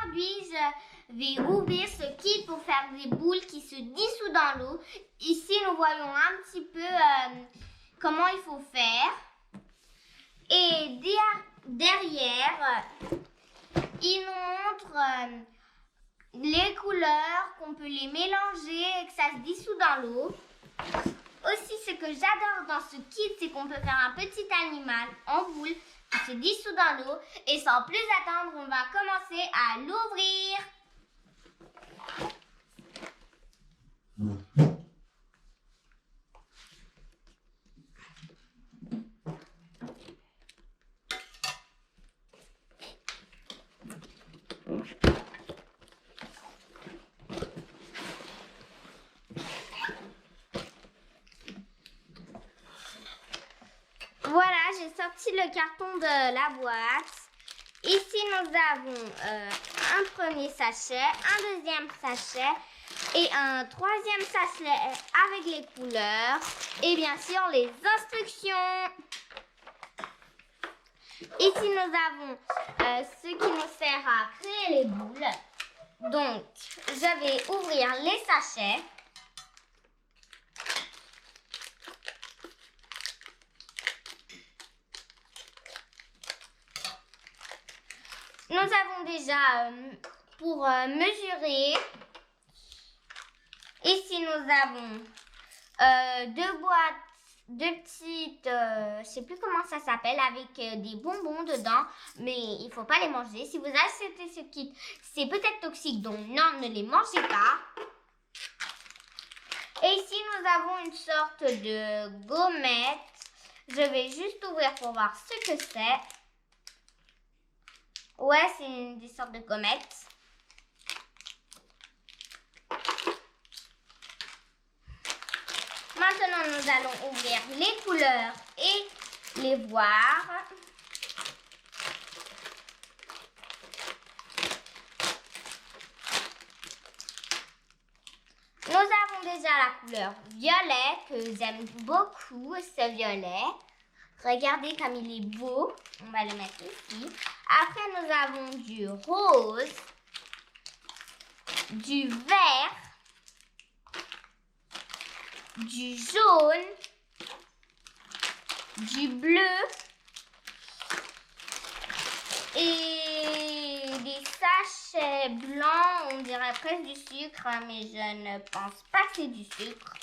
aujourd'hui, je vais ouvrir ce kit pour faire des boules qui se dissouent dans l'eau. Ici, nous voyons un petit peu comment il faut faire. Et derrière, il nous montre les couleurs, qu'on peut les mélanger et que ça se dissout dans l'eau. Aussi, ce que j'adore dans ce kit, c'est qu'on peut faire un petit animal en boule qui se dissout dans l'eau. Et sans plus attendre, on va commencer à l'ouvrir. Voilà, j'ai sorti le carton de la boîte. Ici, nous avons un premier sachet, un deuxième sachet et un troisième sachet avec les couleurs et bien sûr les instructions. Ici, nous avons ce qui nous sert à créer les boules. Donc, je vais ouvrir les sachets. Nous avons déjà pour mesurer. Ici, nous avons deux petites, je sais plus comment ça s'appelle, avec des bonbons dedans, mais il ne faut pas les manger. Si vous achetez ce kit, c'est peut-être toxique, donc non, ne les mangez pas. Et ici, nous avons une sorte de gommette. Je vais juste ouvrir pour voir ce que c'est. Ouais, c'est des sortes de gommettes. Maintenant, nous allons ouvrir les couleurs et les voir. Nous avons déjà la couleur violet que j'aime beaucoup, ce violet. Regardez comme il est beau. On va le mettre ici. Après, nous avons du rose, du vert, du jaune, du bleu et des sachets blancs, on dirait presque du sucre, mais je ne pense pas que c'est du sucre.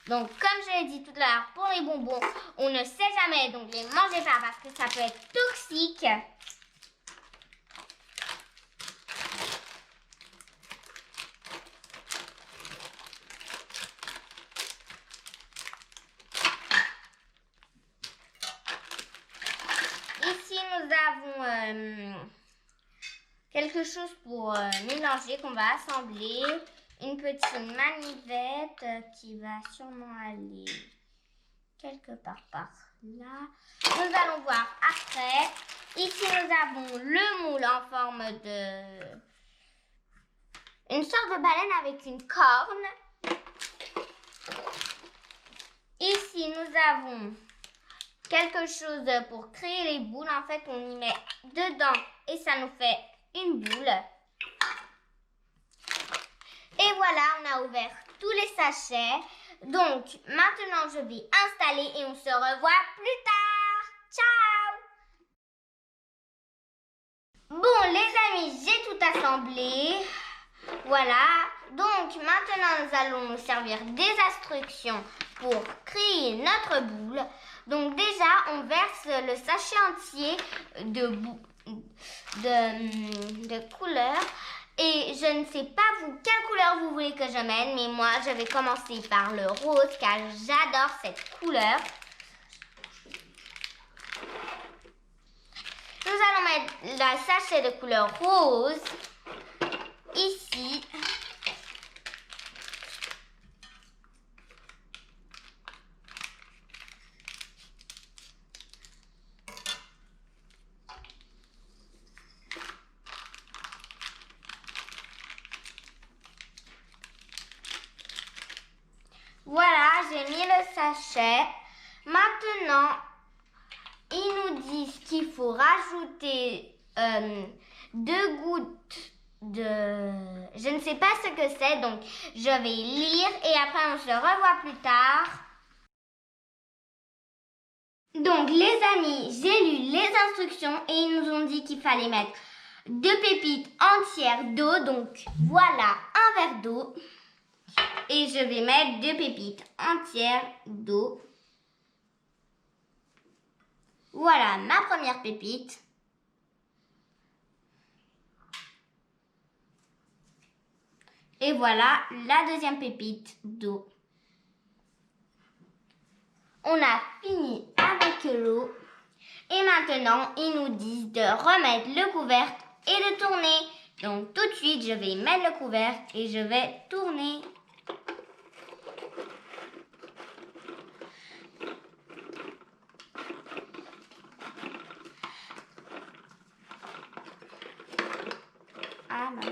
Donc, comme je l'ai dit tout à l'heure, pour les bonbons, on ne sait jamais, donc les mangez pas parce que ça peut être toxique. Ici, nous avons quelque chose pour mélanger qu'on va assembler. Une petite manivette qui va sûrement aller quelque part par là. Nous allons voir après. Ici, nous avons le moule en forme de... une sorte de baleine avec une corne. Ici, nous avons quelque chose pour créer les boules. En fait, on y met dedans et ça nous fait une boule. Et voilà, on a ouvert tous les sachets. Donc, maintenant, je vais installer et on se revoit plus tard. Ciao! Bon, les amis, j'ai tout assemblé. Voilà. Donc, maintenant, nous allons nous servir des instructions pour créer notre boule. Donc, déjà, on verse le sachet entier de couleurs. Et je ne sais pas vous, quelle couleur vous voulez que je mette, mais moi, je vais commencer par le rose, car j'adore cette couleur. Nous allons mettre le sachet de couleur rose, ici. Voilà, j'ai mis le sachet. Maintenant, ils nous disent qu'il faut rajouter 2 gouttes Je ne sais pas ce que c'est, donc je vais lire et après on se revoit plus tard. Donc les amis, j'ai lu les instructions et ils nous ont dit qu'il fallait mettre 2 pépites entières d'eau. Donc voilà un verre d'eau. Et je vais mettre 2 pépites entières d'eau. Voilà ma première pépite. Et voilà la deuxième pépite d'eau. On a fini avec l'eau. Et maintenant, ils nous disent de remettre le couvercle et de tourner. Donc tout de suite, je vais mettre le couvercle et je vais tourner. Ah, maman.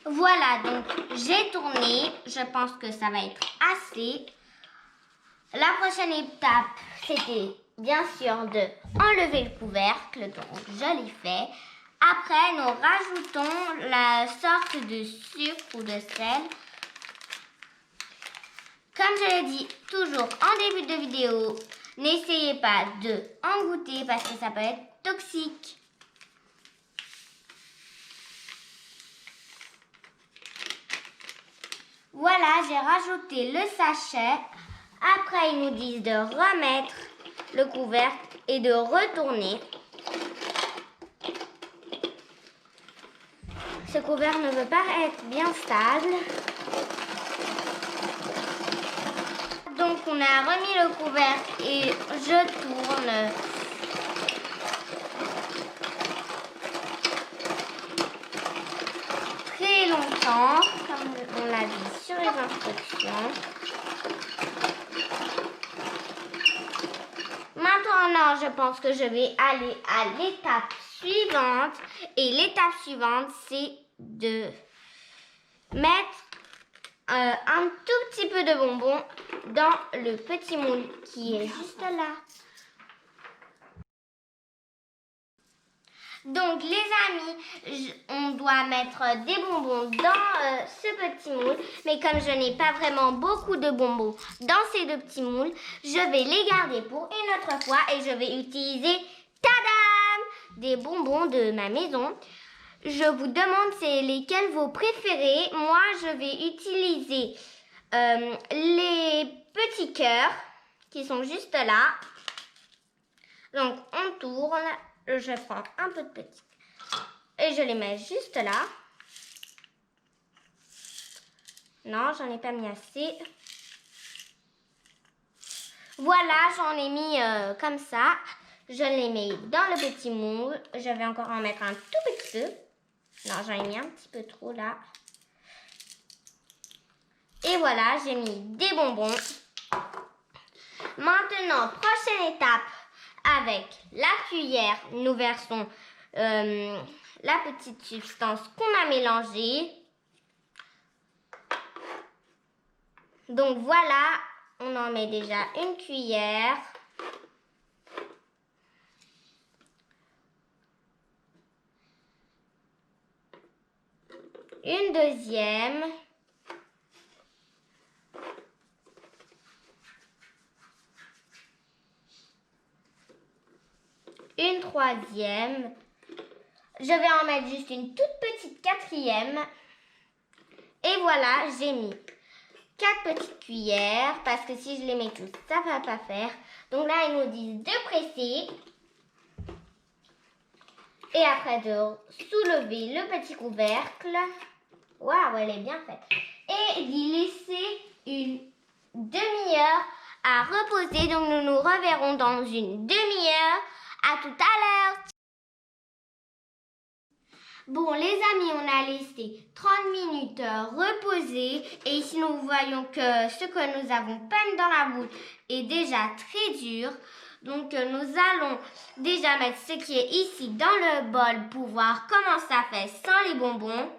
Voilà, donc j'ai tourné. Je pense que ça va être assez. La prochaine étape, c'était bien sûr de enlever le couvercle. Donc je l'ai fait. Après, nous rajoutons la sorte de sucre ou de sel. Comme je l'ai dit toujours en début de vidéo, n'essayez pas de en goûter parce que ça peut être toxique. Voilà, j'ai rajouté le sachet. Après, ils nous disent de remettre le couvercle et de retourner. Ce couvercle ne veut pas être bien stable. Donc, on a remis le couvercle et je tourne. Très longtemps, comme on l'a dit sur les instructions. Maintenant, je pense que je vais aller à l'étape suivante. Et l'étape suivante, c'est de mettre un tout petit peu de bonbons dans le petit moule qui est juste là. Donc les amis, on doit mettre des bonbons dans ce petit moule. Mais comme je n'ai pas vraiment beaucoup de bonbons dans ces 2 petits moules, je vais les garder pour une autre fois et je vais utiliser, tadam, des bonbons de ma maison. Je vous demande c'est lesquels vos préférés. Moi, je vais utiliser les petits cœurs qui sont juste là. Donc, on tourne. Je prends un peu de petits et je les mets juste là. Non, j'en ai pas mis assez. Voilà, j'en ai mis comme ça. Je les mets dans le petit moule. Je vais encore en mettre un tout petit peu. Non, j'en ai mis un petit peu trop là. Et voilà, j'ai mis des bonbons. Maintenant, prochaine étape. Avec la cuillère, nous versons la petite substance qu'on a mélangée. Donc voilà, on en met déjà une cuillère. Une deuxième. Une troisième. Je vais en mettre juste une toute petite quatrième. Et voilà, j'ai mis 4 petites cuillères. Parce que si je les mets toutes, ça ne va pas faire. Donc là, ils nous disent de presser. Et après de soulever le petit couvercle. Waouh, elle est bien faite. Et d'y laisser une demi-heure à reposer. Donc nous nous reverrons dans une demi-heure. À tout à l'heure. Bon les amis, on a laissé 30 minutes reposer et ici nous voyons que ce que nous avons peint dans la boule est déjà très dur. Donc nous allons déjà mettre ce qui est ici dans le bol pour voir comment ça fait sans les bonbons.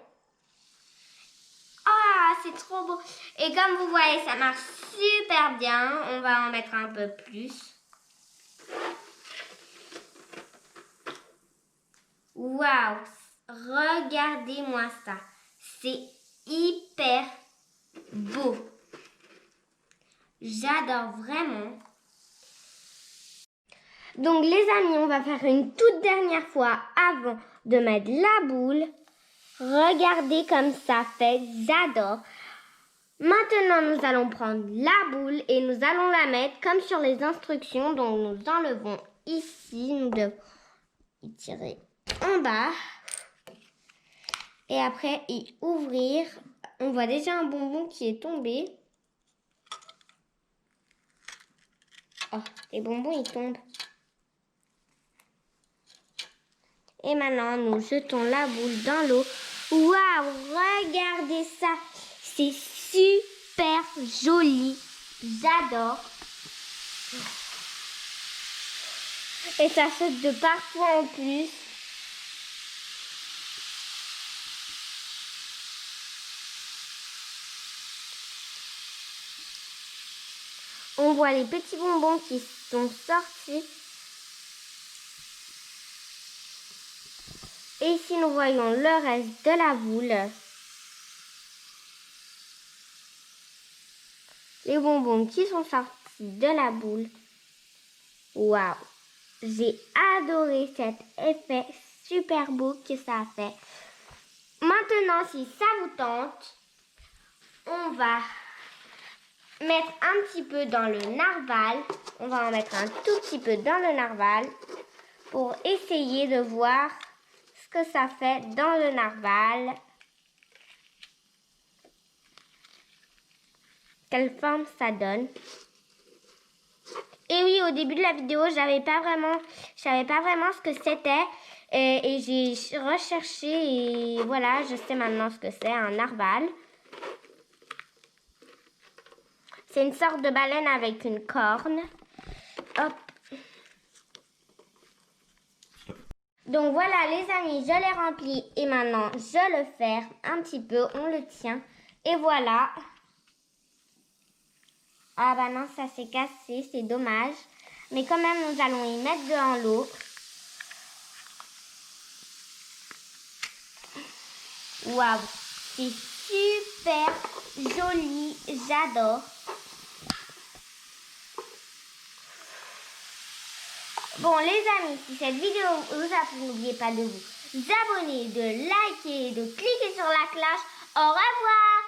Ah, c'est trop beau. Et comme vous voyez, ça marche super bien. On va en mettre un peu plus. Waouh! Regardez-moi ça. C'est hyper beau. J'adore vraiment. Donc les amis, on va faire une toute dernière fois avant de mettre la boule. Regardez comme ça fait, j'adore. Maintenant, nous allons prendre la boule et nous allons la mettre comme sur les instructions. Donc nous enlevons ici, nous devons y tirer en bas. Et après y ouvrir. On voit déjà un bonbon qui est tombé. Oh, les bonbons ils tombent. Et maintenant, nous jetons la boule dans l'eau. Waouh, regardez ça. C'est super joli. J'adore. Et ça saute de partout en plus. On voit les petits bonbons qui sont sortis. Et ici, nous voyons le reste de la boule. Les bonbons qui sont sortis de la boule. Waouh! J'ai adoré cet effet super beau que ça a fait. Maintenant, si ça vous tente, on va mettre un petit peu dans le narval. On va en mettre un tout petit peu dans le narval pour essayer de voir ce que ça fait dans le narval. Quelle forme ça donne. Et oui, au début de la vidéo, je savais pas vraiment ce que c'était. Et j'ai recherché et voilà, je sais maintenant ce que c'est, un narval. C'est une sorte de baleine avec une corne. Hop. Donc voilà les amis, je l'ai rempli et maintenant je le ferme un petit peu, on le tient. Et voilà. Ah bah non, ça s'est cassé, c'est dommage. Mais quand même, nous allons y mettre dans l'eau. Waouh, c'est super joli, j'adore. Bon les amis, si cette vidéo vous a plu, n'oubliez pas de vous abonner, de liker, de cliquer sur la cloche. Au revoir!